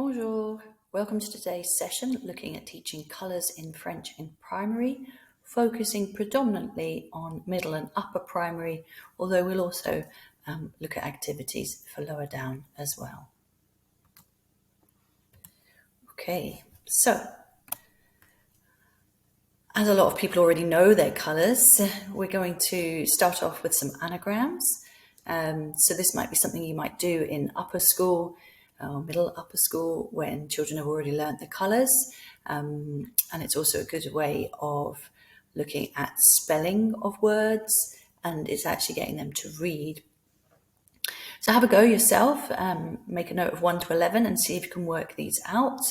Bonjour, welcome to today's session looking at teaching colours in French in primary, focusing predominantly on middle and upper primary, although we'll also look at activities for lower down as well. Okay, so as a lot of people already know their colours, we're going to start off with some anagrams. So this might be something you might do in upper school, middle upper school, when children have already learnt the colours. And it's also a good way of looking at spelling of words, and it's actually getting them to read. So have a go yourself, make a note of 1 to 11 and see if you can work these out.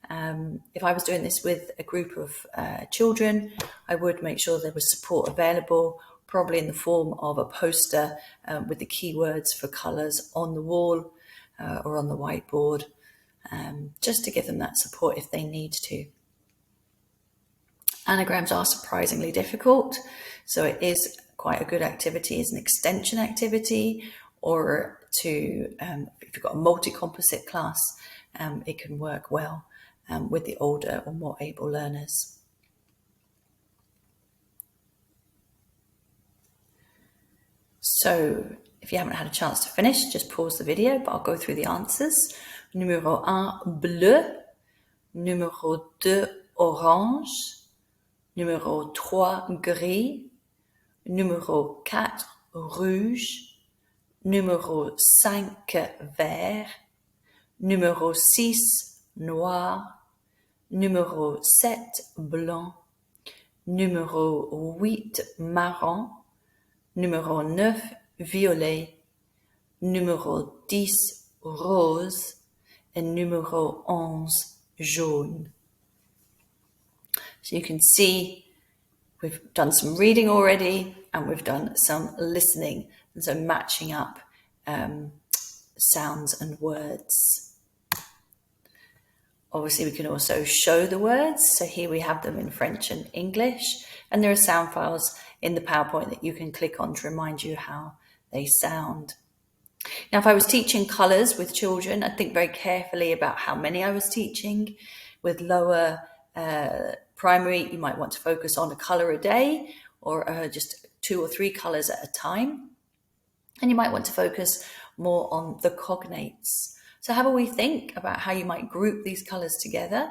If I was doing this with a group of children, I would make sure there was support available, probably in the form of a poster with the keywords for colours on the wall or on the whiteboard, just to give them that support if they need to. Anagrams are surprisingly difficult, so it is quite a good activity as an extension activity, or to, if you've got a multi-composite class, it can work well with the older or more able learners. So if you haven't had a chance to finish, just pause the video, but I'll go through the answers. Numéro 1, bleu. Numéro 2, orange. Numéro 3, gris. Numéro 4, rouge. Numéro 5, vert. Numéro 6, noir. Numéro 7, blanc. Numéro 8, marron. Numéro 9, violet. Numéro 10, rose. And numéro 11, jaune. So you can see we've done some reading already, and we've done some listening, and so matching up sounds and words. Obviously, we can also show the words. So here we have them in French and English, and there are sound files in the PowerPoint that you can click on to remind you how they sound. Now, if I was teaching colours with children, I'd think very carefully about how many I was teaching. With lower primary, you might want to focus on a colour a day, or just 2 or 3 colours at a time. And you might want to focus more on the cognates. So have a wee think about how you might group these colours together.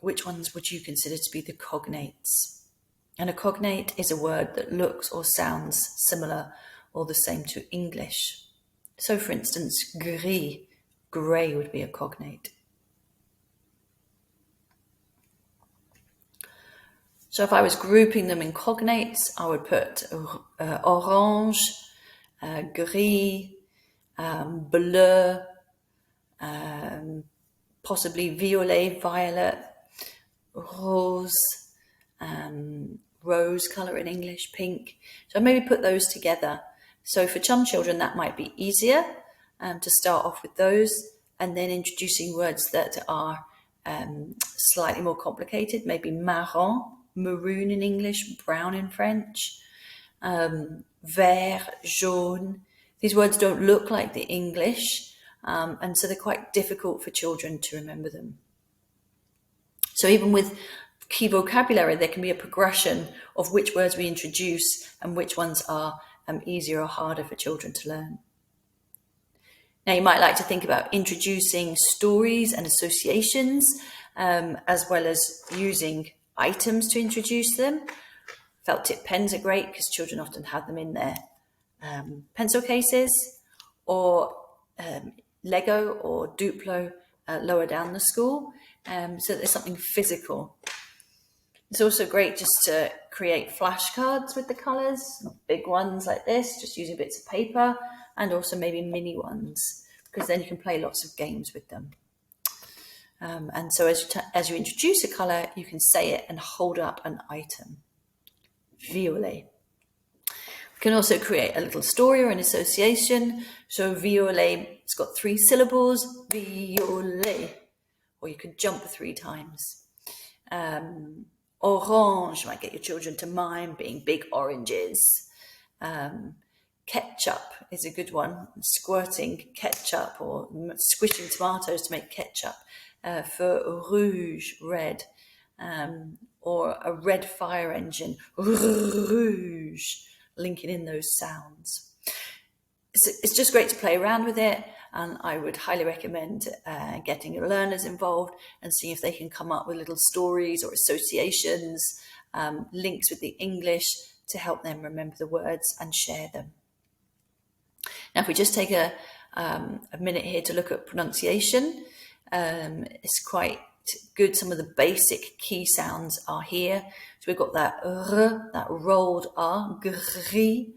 Which ones would you consider to be the cognates? And a cognate is a word that looks or sounds similar or the same to English. So for instance, gris, grey would be a cognate. So if I was grouping them in cognates, I would put orange, gris, bleu, possibly violet, violet, rose, rose colour in English, pink. So I'd maybe put those together. So for some children, that might be easier to start off with those, and then introducing words that are slightly more complicated, maybe marron, maroon in English, brown in French, vert, jaune. These words don't look like the English, and so they're quite difficult for children to remember them. So even with key vocabulary, there can be a progression of which words we introduce and which ones are easier or harder for children to learn. Now, you might like to think about introducing stories and associations, as well as using items to introduce them. Felt tip pens are great because children often have them in their pencil cases, or Lego or Duplo lower down the school, so there's something physical. It's also great just to create flashcards with the colours, big ones like this, just using bits of paper, and also maybe mini ones, because then you can play lots of games with them. And so as you introduce a colour, you can say it and hold up an item. Violet. We can also create a little story or an association. So violet, it's got 3 syllables, violet, or you can jump 3 times. Orange might get your children to mime being big oranges. Ketchup is a good one. Squirting ketchup or squishing tomatoes to make ketchup. For rouge, red. Or a red fire engine. Rouge. Linking in those sounds. It's just great to play around with it, and I would highly recommend getting your learners involved and seeing if they can come up with little stories or associations, links with the English to help them remember the words and share them. Now, if we just take a minute here to look at pronunciation, it's quite good. Some of the basic key sounds are here. So we've got that r, that rolled r, gris,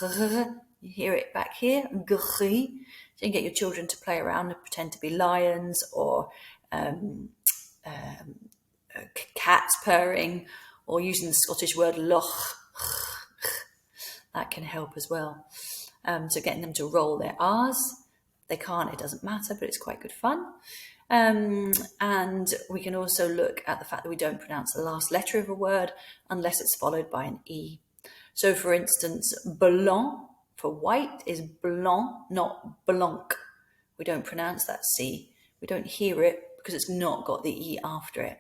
r. You hear it back here, gris. So you can get your children to play around and pretend to be lions or cats purring, or using the Scottish word loch. That can help as well. So getting them to roll their R's. They can't, it doesn't matter, but it's quite good fun. And we can also look at the fact that we don't pronounce the last letter of a word unless it's followed by an E. So for instance, blanc for white is blanc, not blanc. We don't pronounce that C. We don't hear it because it's not got the E after it.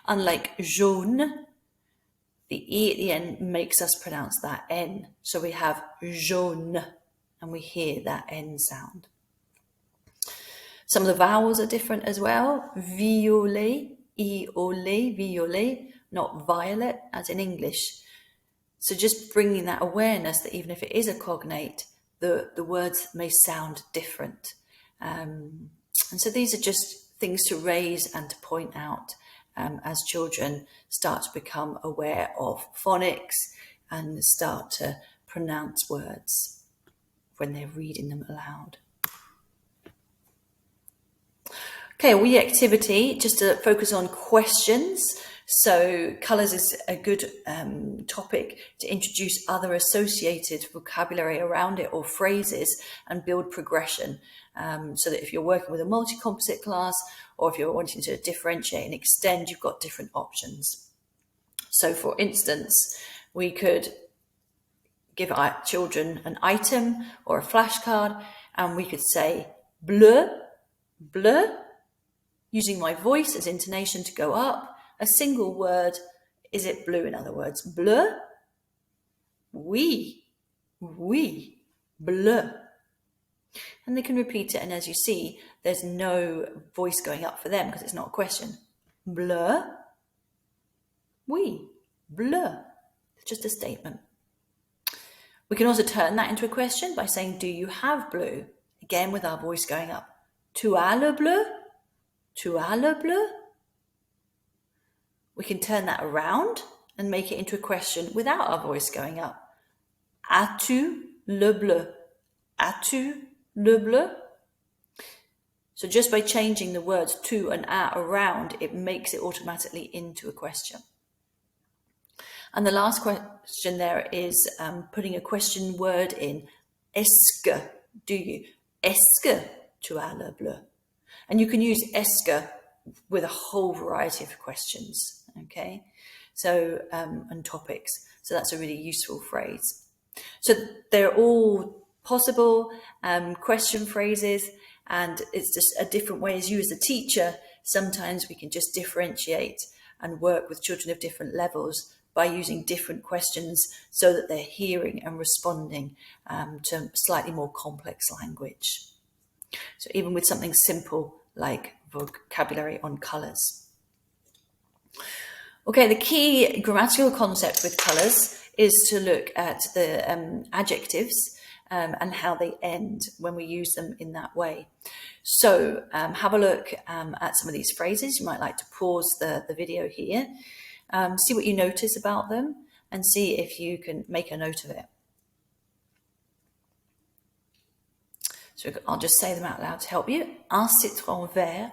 Unlike jaune, the E at the end makes us pronounce that N. So we have jaune, and we hear that N sound. Some of the vowels are different as well. Violet, iole, violet, not violet, as in English. So just bringing that awareness that even if it is a cognate, the words may sound different. And so these are just things to raise and to point out as children start to become aware of phonics and start to pronounce words when they're reading them aloud. Okay, a wee activity just to focus on questions. So colours is a good topic to introduce other associated vocabulary around it or phrases and build progression. So that if you're working with a multi-composite class or if you're wanting to differentiate and extend, you've got different options. So for instance, we could give our children an item or a flashcard and we could say bleu, bleu, using my voice as intonation to go up. A single word, is it blue in other words? Bleu? Oui, oui, bleu. And they can repeat it, and as you see, there's no voice going up for them because it's not a question. Bleu? Oui, bleu. It's just a statement. We can also turn that into a question by saying, do you have blue? Again, with our voice going up. Tu as le bleu? Tu as le bleu? We can turn that around and make it into a question without our voice going up. As-tu le bleu? As-tu le bleu? So just by changing the words tu and a around, it makes it automatically into a question. And the last question there is putting a question word in. Est-ce que, do you? Est-ce que tu as le bleu? And you can use est-ce que with a whole variety of questions, okay? So, and topics. So that's a really useful phrase. So they're all possible question phrases, and it's just a different way as you as a teacher. Sometimes we can just differentiate and work with children of different levels by using different questions so that they're hearing and responding to slightly more complex language. So even with something simple like vocabulary on colours. Okay, the key grammatical concept with colours is to look at the adjectives and how they end when we use them in that way. So have a look at some of these phrases. You might like to pause the video here, see what you notice about them, and see if you can make a note of it. So I'll just say them out loud to help you. Un citron vert,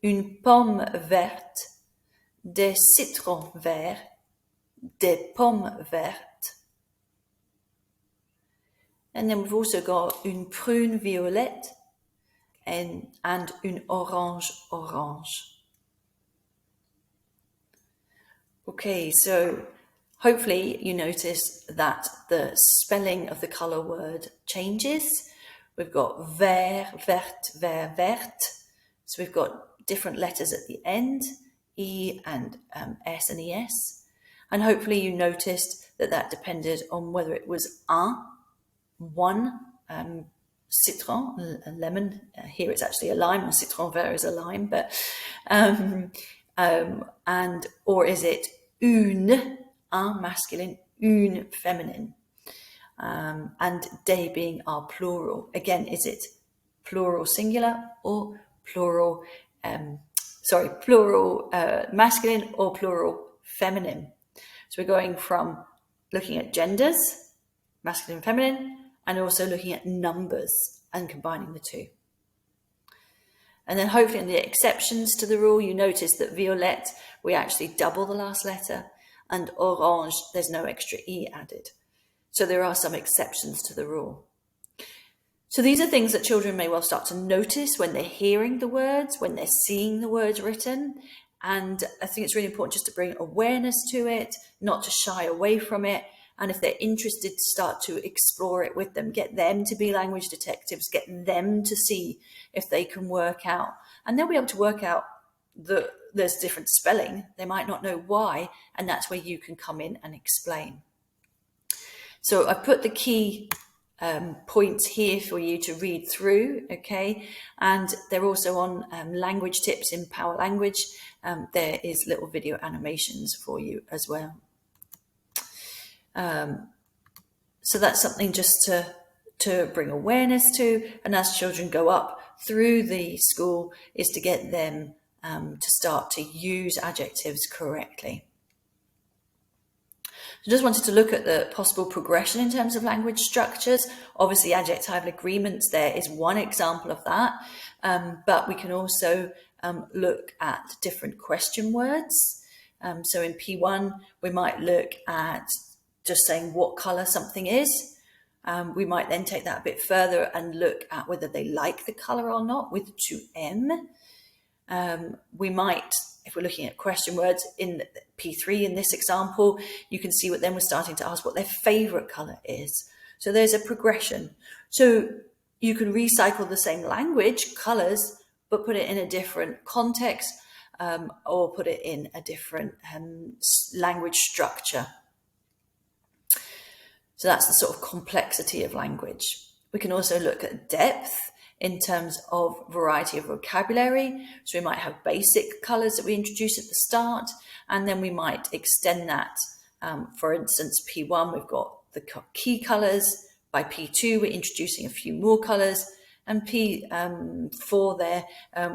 une pomme verte, des citrons verts, des pommes vertes. And then we've also got une prune violette and une orange orange. Okay, so Hopefully you notice that the spelling of the colour word changes. We've got vert, vert, vert, vert. So we've got different letters at the end, E and S and ES. And hopefully you noticed that that depended on whether it was one, citron, a lemon. Here it's actually a lime, or citron vert is a lime, but and or is it un masculine, une feminine, and they being our plural. Again, is it plural singular or plural? Plural masculine or plural feminine. So we're going from looking at genders, masculine and feminine, and also looking at numbers and combining the two. And then hopefully in the exceptions to the rule, you notice that violette, we actually double the last letter, and orange, there's no extra E added. So there are some exceptions to the rule. So these are things that children may well start to notice when they're hearing the words, when they're seeing the words written. And I think it's really important just to bring awareness to it, not to shy away from it. And if they're interested, to start to explore it with them, get them to be language detectives, get them to see if they can work out. And they'll be able to work out that there's different spelling. They might not know why, and that's where you can come in and explain. So I've put the key points here for you to read through, okay? And they're also on language tips in Power Language. There is little video animations for you as well. So that's something just to bring awareness to, and as children go up through the school, is to get them to start to use adjectives correctly. I just wanted to look at the possible progression in terms of language structures. Obviously, adjectival agreements there is one example of that, but we can also look at different question words. So in P1, we might look at just saying what colour something is. We might then take that a bit further and look at whether they like the colour or not with 2M. We might, if we're looking at question words in P3 in this example, you can see what then we're starting to ask what their favourite colour is. So there's a progression. So you can recycle the same language, colours, but put it in a different context, or put it in a different language structure. So that's the sort of complexity of language. We can also look at depth in terms of variety of vocabulary. So we might have basic colours that we introduce at the start, and then we might extend that. For instance, P1, we've got the key colours. By P2, we're introducing a few more colours. And P4 there,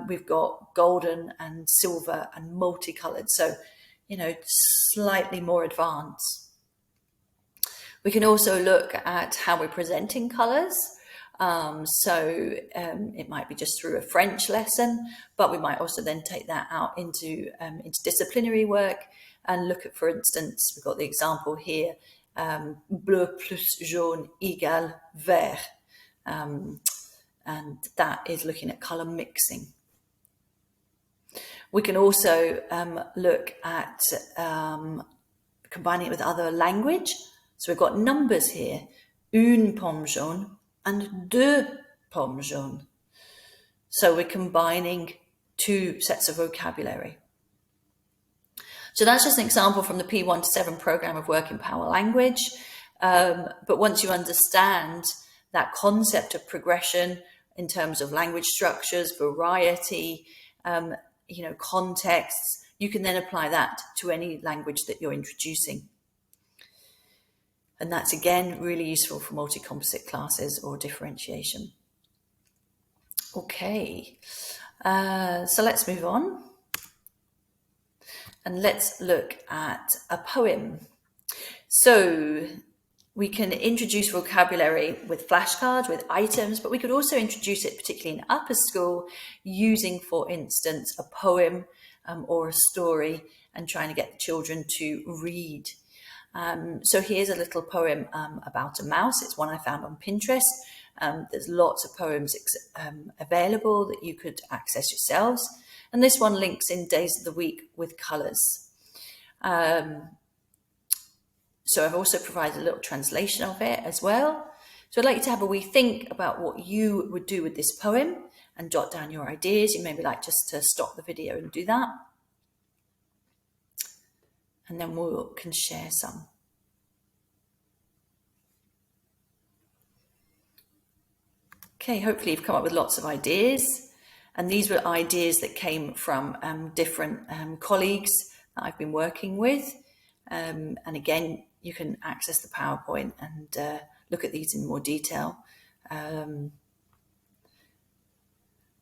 we've got golden and silver and multicoloured. So, slightly more advanced. We can also look at how we're presenting colours. It might be just through a French lesson, but we might also then take that out into disciplinary work and look at, for instance, we've got the example here, bleu plus jaune égale vert. And that is looking at colour mixing. We can also look at combining it with other language. So we've got numbers here, une pomme jaune and deux pommes jaunes. So we're combining two sets of vocabulary. So that's just an example from the P1 to 7 program of work in Power Language. But once you understand that concept of progression in terms of language structures, variety, contexts, you can then apply that to any language that you're introducing. And that's, again, really useful for multi-composite classes or differentiation. Okay, so let's move on. And let's look at a poem. So we can introduce vocabulary with flashcards, with items, but we could also introduce it, particularly in upper school, using, for instance, a poem or a story and trying to get the children to read. So here's a little poem about a mouse. It's one I found on Pinterest. There's lots of poems available that you could access yourselves. And this one links in Days of the Week with colours. So I've also provided a little translation of it as well. So I'd like you to have a wee think about what you would do with this poem and jot down your ideas. You maybe like just to stop the video and do that. And then we can share some. Okay, hopefully you've come up with lots of ideas. And these were ideas that came from different colleagues that I've been working with. And again, you can access the PowerPoint and look at these in more detail.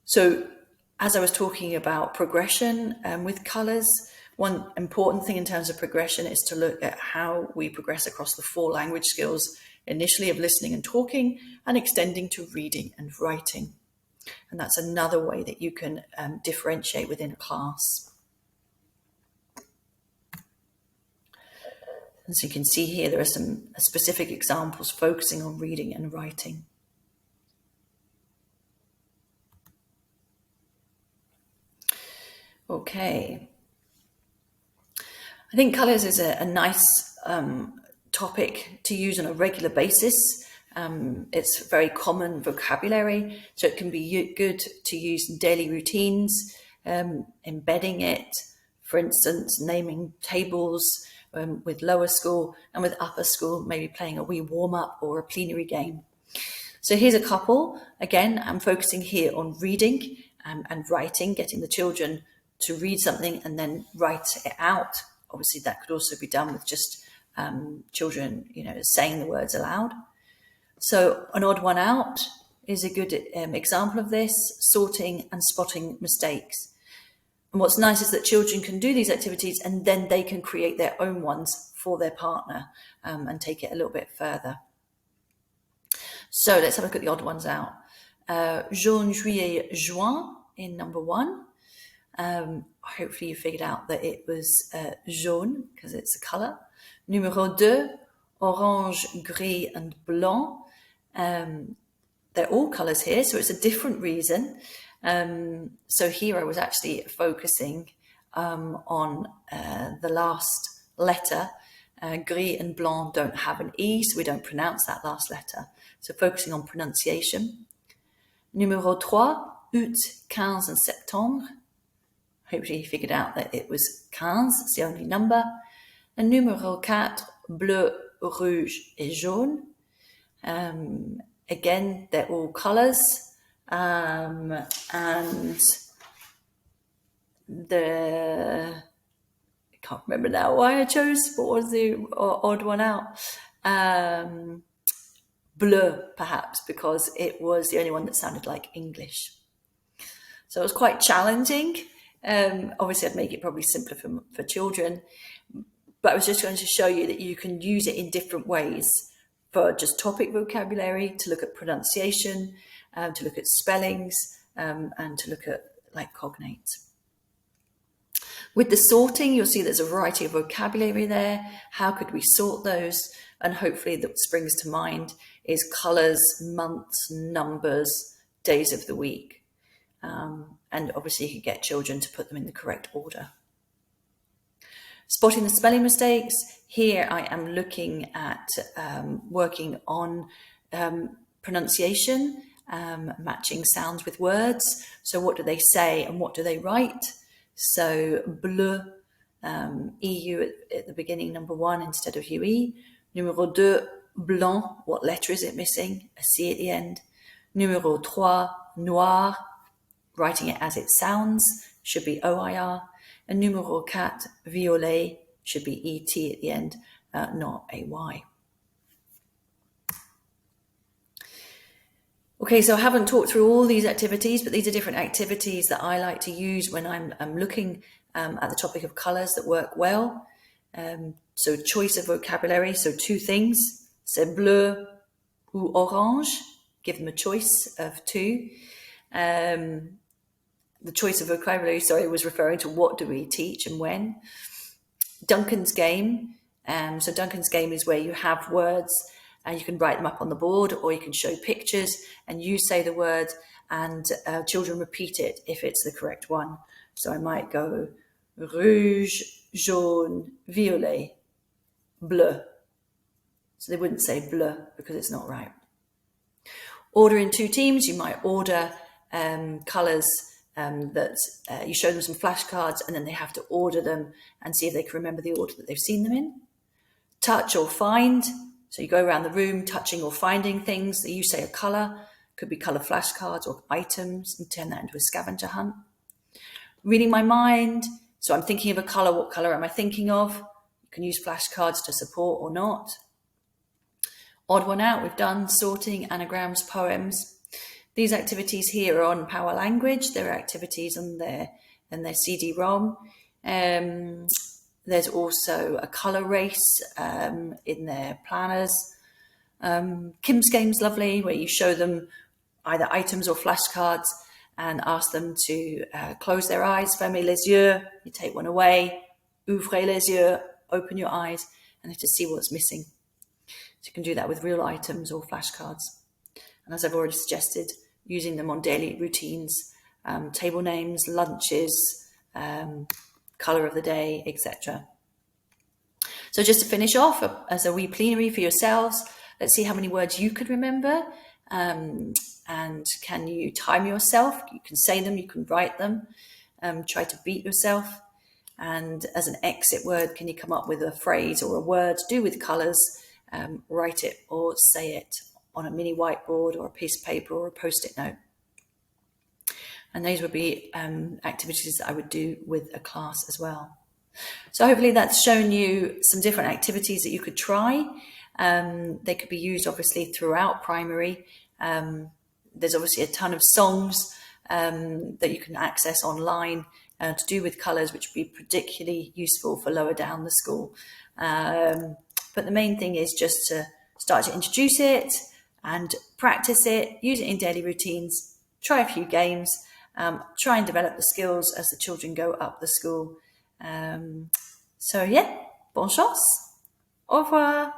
So as I was talking about progression with colours, one important thing in terms of progression is to look at how we progress across the 4 language skills, initially of listening and talking, and extending to reading and writing. And that's another way that you can differentiate within a class. And so you can see here, there are some specific examples focusing on reading and writing. Okay. I think colours is a nice topic to use on a regular basis. It's very common vocabulary, so it can be good to use in daily routines, embedding it, for instance, naming tables with lower school, and with upper school, maybe playing a wee warm-up or a plenary game. So here's a couple. Again, I'm focusing here on reading and writing, getting the children to read something and then write it out. Obviously, that could also be done with just children, saying the words aloud. So an odd one out is a good example of this, sorting and spotting mistakes. And what's nice is that children can do these activities and then they can create their own ones for their partner and take it a little bit further. So let's have a look at the odd ones out. Jaune, juillet, juin in number 1. Hopefully you figured out that it was jaune because it's a colour. Numéro 2, orange, gris and blanc. They're all colours here, so it's a different reason. So here I was actually focusing on the last letter. Gris and blanc don't have an E, so we don't pronounce that last letter. So focusing on pronunciation. Numéro 3, août, 15 and septembre. Hopefully you figured out that it was 15, it's the only number. And numéro 4, bleu, rouge et jaune. Again, they're all colours. And I can't remember now why I chose, what was the odd one out? Bleu, perhaps, because it was the only one that sounded like English. So it was quite challenging. Obviously, I'd make it probably simpler for children, but I was just going to show you that you can use it in different ways for just topic vocabulary, to look at pronunciation, to look at spellings, and to look at like cognates. With the sorting, you'll see there's a variety of vocabulary there. How could we sort those? And hopefully that springs to mind is colours, months, numbers, days of the week. And obviously you can get children to put them in the correct order. Spotting the spelling mistakes. Here I am looking at working on pronunciation, matching sounds with words. So what do they say and what do they write? So bleu, EU at the beginning, number 1 instead of UE. Numéro 2, blanc, what letter is it missing? A C at the end. Numéro 3, noir, writing it as it sounds, should be OIR. And numéro 4, violet, should be ET at the end, not AY. Okay, so I haven't talked through all these activities, but these are different activities that I like to use when I'm looking at the topic of colours that work well. So choice of vocabulary, so 2 things, c'est bleu ou orange, give them a choice of 2. The choice of vocabulary, sorry, was referring to what do we teach and when. Duncan's game. So Duncan's game is where you have words and you can write them up on the board, or you can show pictures and you say the word and children repeat it if it's the correct one. So I might go rouge, jaune, violet, bleu. So they wouldn't say bleu because it's not right. Order in 2 teams. You might order colours that you show them some flashcards, and then they have to order them and see if they can remember the order that they've seen them in. Touch or find. So you go around the room touching or finding things that you say a colour. Could be colour flashcards or items, and turn that into a scavenger hunt. Reading my mind. So I'm thinking of a colour. What colour am I thinking of? You can use flashcards to support or not. Odd one out, we've done sorting, anagrams, poems. These activities here are on Power Language. There are activities on their CD-ROM. There's also a colour race in their planners. Kim's Game's lovely, where you show them either items or flashcards and ask them to close their eyes. Fermez les yeux, you take one away. Ouvrez les yeux, open your eyes, and they have to see what's missing. So you can do that with real items or flashcards. And as I've already suggested, using them on daily routines, table names, lunches, colour of the day, etc. So just to finish off, as a wee plenary for yourselves, let's see how many words you could remember. And can you time yourself? You can say them, you can write them. Try to beat yourself. And as an exit word, can you come up with a phrase or a word to do with colours? Write it or say it on a mini whiteboard or a piece of paper or a post-it note. And those would be activities that I would do with a class as well. So hopefully that's shown you some different activities that you could try. They could be used obviously throughout primary. There's obviously a ton of songs that you can access online to do with colours, which would be particularly useful for lower down the school. But the main thing is just to start to introduce it and practice it, use it in daily routines, try a few games, try and develop the skills as the children go up the school. So yeah, bonne chance. Au revoir.